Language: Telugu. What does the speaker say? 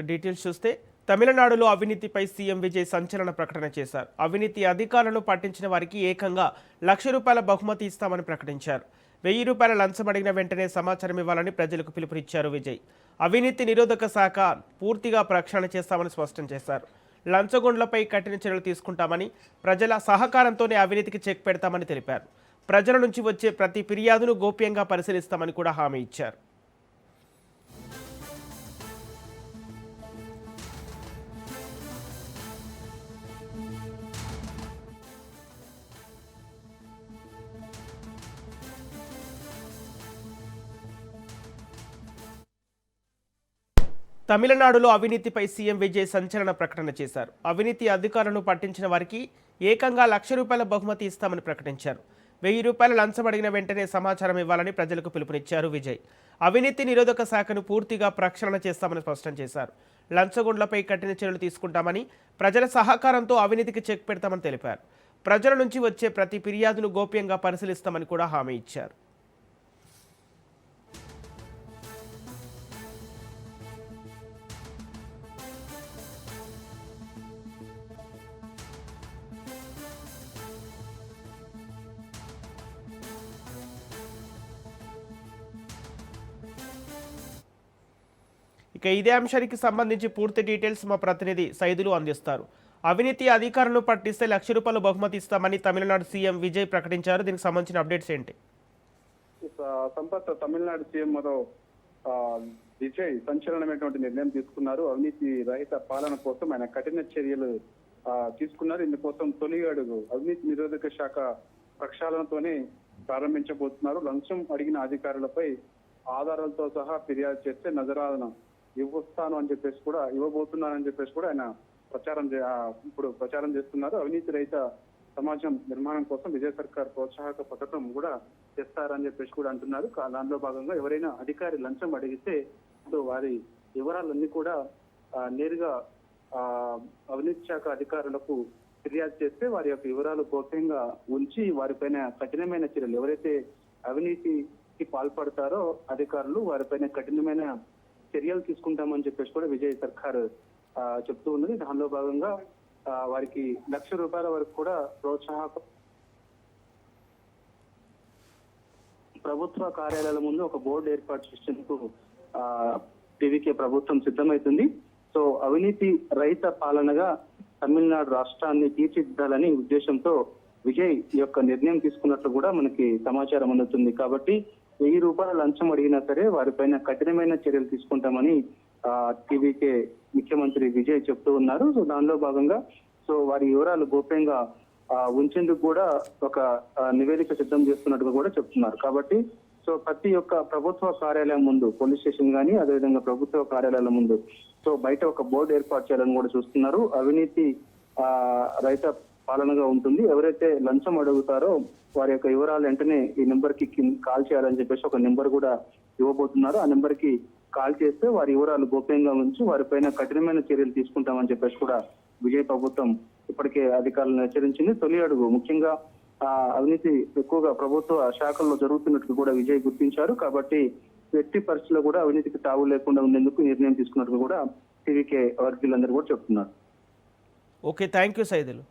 డీటెయిల్స్ చూస్తే తమిళనాడులో అవినీతిపై సీఎం విజయ్ సంచలన ప్రకటన చేశారు. అవినీతి అధికారులను పట్టించిన వారికి ఏకంగా ₹1,00,000 బహుమతి ఇస్తామని ప్రకటించారు. ₹1,000 లంచం అడిగిన వెంటనే సమాచారం ఇవ్వాలని ప్రజలకు పిలుపునిచ్చారు విజయ్. అవినీతి నిరోధక శాఖ పూర్తిగా ప్రక్షాళన చేస్తామని స్పష్టం చేశారు. లంచగొండ్లపై కఠిన చర్యలు తీసుకుంటామని, ప్రజల సహకారంతోనే అవినీతికి చెక్ పెడతామని తెలిపారు. ప్రజల నుంచి వచ్చే ప్రతి ఫిర్యాదును గోప్యంగా పరిశీలిస్తామని కూడా హామీ ఇచ్చారు. తమిళనాడులో అవినీతిపై సీఎం విజయ్ సంచలన ప్రకటన చేశారు. అవినీతి అధికారులను పట్టించిన వారికి ఏకంగా ₹1,00,000 బహుమతి ఇస్తామని ప్రకటించారు. ₹1,000 లంచం అడిగిన వెంటనే సమాచారం ఇవ్వాలని ప్రజలకు పిలుపునిచ్చారు విజయ్. అవినీతి నిరోధక శాఖను పూర్తిగా ప్రక్షాళన చేస్తామని స్పష్టం చేశారు. లంచగొండ్లపై కఠిన చర్యలు తీసుకుంటామని, ప్రజల సహకారంతో అవినీతికి చెక్ పెడతామని తెలిపారు. ప్రజల నుంచి వచ్చే ప్రతి ఫిర్యాదును గోప్యంగా పరిశీలిస్తామని కూడా హామీ ఇచ్చారు. ఇక ఇదే అంశానికి సంబంధించి పూర్తి డీటెయిల్స్ మా ప్రతినిధి సైదులు అందిస్తారు. అవినీతి అధికారులను పట్టిస్తే ₹1,00,000 బహుమతి ఇస్తామని తమిళనాడు సీఎం విజయ్ ప్రకటించారు. దీనికి సంబంధించిన అప్డేట్స్ ఏంటి? సంపత్, తమిళనాడు సీఎం విజయ్ సంచలనమైనటువంటి నిర్ణయం తీసుకున్నారు. అవినీతి రహిత పాలన కోసం ఆయన కఠిన చర్యలు తీసుకున్నారు. ఇందుకోసం తొలి అడుగు అవినీతి నిరోధక శాఖ ప్రక్షాళనతోనే ప్రారంభించబోతున్నారు. లంచం అడిగిన అధికారులపై ఆధారాలతో సహా ఫిర్యాదు చేస్తే నజరాలను ఇవ్వబోతున్నానని చెప్పేసి కూడా ఆయన ప్రచారం చేస్తున్నారు. అవినీతి రహిత సమాజం నిర్మాణం కోసం విజయ సర్కార్ ప్రోత్సాహక పథకం కూడా తెస్తారని చెప్పేసి కూడా అంటున్నారు. దానిలో భాగంగా ఎవరైనా అధికారి లంచం అడిగితే వారి వివరాలన్నీ కూడా నేరుగా అవినీతి శాఖ అధికారులకు ఫిర్యాదు చేస్తే వారి యొక్క వివరాలు గోప్యంగా ఉంచి వారిపైన కఠినమైన చర్యలు, ఎవరైతే అవినీతికి పాల్పడతారో అధికారులు, వారిపైన కఠినమైన చర్యలు తీసుకుంటామని చెప్పేసి కూడా విజయ్ సర్కార్ చెప్తూ ఉన్నది. దానిలో భాగంగా వారికి ₹1,00,000 వరకు కూడా ప్రోత్సాహక ప్రభుత్వ కార్యాలయాల ముందు ఒక బోర్డు ఏర్పాటు చేసేందుకు టీవీకే ప్రభుత్వం సిద్ధమవుతుంది. సో అవినీతి రహిత పాలనగా తమిళనాడు రాష్ట్రాన్ని తీర్చిదిద్దాలని ఉద్దేశంతో విజయ్ యొక్క నిర్ణయం తీసుకున్నట్లు కూడా మనకి సమాచారం అందుతుంది. కాబట్టి ₹1,000 లంచం అడిగినా సరే వారిపైన కఠినమైన చర్యలు తీసుకుంటామని టీవీకే ముఖ్యమంత్రి విజయ్ చెప్తూ ఉన్నారు. సో దానిలో భాగంగా వారి వివరాలు గోప్యంగా ఉంచేందుకు కూడా ఒక నివేదిక సిద్ధం చేస్తున్నట్టుగా కూడా చెప్తున్నారు. కాబట్టి ప్రతి ఒక్క ప్రభుత్వ కార్యాలయం ముందు, పోలీస్ స్టేషన్ కానీ అదేవిధంగా ప్రభుత్వ కార్యాలయాల ముందు బయట ఒక బోర్డు ఏర్పాటు చేయాలని కూడా చూస్తున్నారు. అవినీతి రహిత పాలనగా ఉంటుంది. ఎవరైతే లంచం అడుగుతారో వారి యొక్క వివరాలు వెంటనే ఈ నెంబర్ కి కాల్ చేయాలని చెప్పేసి ఒక నెంబర్ కూడా ఇవ్వబోతున్నారు. ఆ నెంబర్ కి కాల్ చేస్తే వారి వివరాలు గోప్యంగా ఉంచి వారిపైన కఠినమైన చర్యలు తీసుకుంటామని చెప్పేసి కూడా విజయ్ ప్రభుత్వం ఇప్పటికే అధికారులను హెచ్చరించింది. తొలి అడుగు ముఖ్యంగా అవినీతి ఎక్కువగా ప్రభుత్వ శాఖల్లో జరుగుతున్నట్టు కూడా విజయ్ గుర్తించారు. కాబట్టి ఎట్టి పరిస్థితుల్లో కూడా అవినీతికి తావు లేకుండా ఉండేందుకు నిర్ణయం తీసుకున్నట్టు కూడా టీవీకే వర్గీయులందరూ కూడా చెప్తున్నారు. Okay, thank you Saidulu.